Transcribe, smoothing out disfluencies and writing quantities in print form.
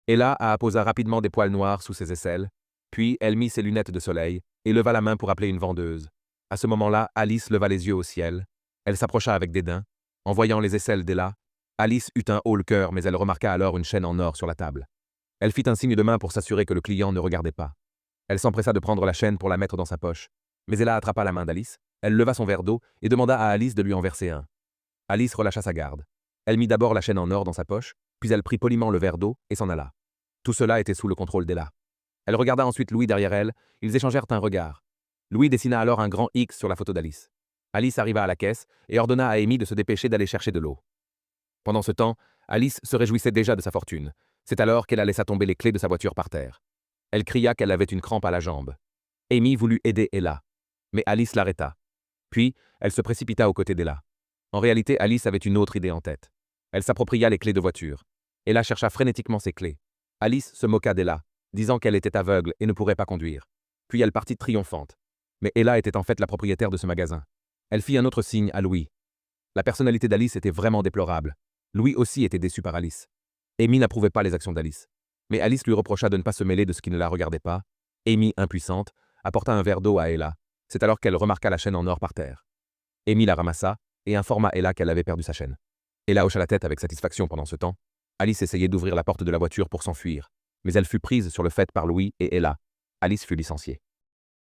Ella apposa rapidement des poils noirs sous ses aisselles, puis elle mit ses lunettes de soleil et leva la main pour appeler une vendeuse. À ce moment-là, Alice leva les yeux au ciel. Elle s'approcha avec dédain. En voyant les aisselles d'Ella, Alice eut un haut le cœur, mais elle remarqua alors une chaîne en or sur la table. Elle fit un signe de main pour s'assurer que le client ne regardait pas. Elle s'empressa de prendre la chaîne pour la mettre dans sa poche. Mais Ella attrapa la main d'Alice, elle leva son verre d'eau et demanda à Alice de lui en verser un. Alice relâcha sa garde. Elle mit d'abord la chaîne en or dans sa poche, puis elle prit poliment le verre d'eau et s'en alla. Tout cela était sous le contrôle d'Ella. Elle regarda ensuite Louis derrière elle, ils échangèrent un regard. Louis dessina alors un grand X sur la photo d'Alice. Alice arriva à la caisse et ordonna à Amy de se dépêcher d'aller chercher de l'eau. Pendant ce temps, Alice se réjouissait déjà de sa fortune. C'est alors qu'elle laissa tomber les clés de sa voiture par terre. Elle cria qu'elle avait une crampe à la jambe. Amy voulut aider Ella, mais Alice l'arrêta. Puis, elle se précipita aux côtés d'Ella. En réalité, Alice avait une autre idée en tête. Elle s'appropria les clés de voiture. Ella chercha frénétiquement ses clés. Alice se moqua d'Ella, disant qu'elle était aveugle et ne pourrait pas conduire. Puis elle partit triomphante. Mais Ella était en fait la propriétaire de ce magasin. Elle fit un autre signe à Louis. La personnalité d'Alice était vraiment déplorable. Louis aussi était déçu par Alice. Amy n'approuvait pas les actions d'Alice. Mais Alice lui reprocha de ne pas se mêler de ce qui ne la regardait pas. Amy, impuissante, apporta un verre d'eau à Ella. C'est alors qu'elle remarqua la chaîne en or par terre. Amy la ramassa et informa Ella qu'elle avait perdu sa chaîne. Ella hocha la tête avec satisfaction pendant ce temps. Alice essayait d'ouvrir la porte de la voiture pour s'enfuir, mais elle fut prise sur le fait par Louis et Ella. Alice fut licenciée.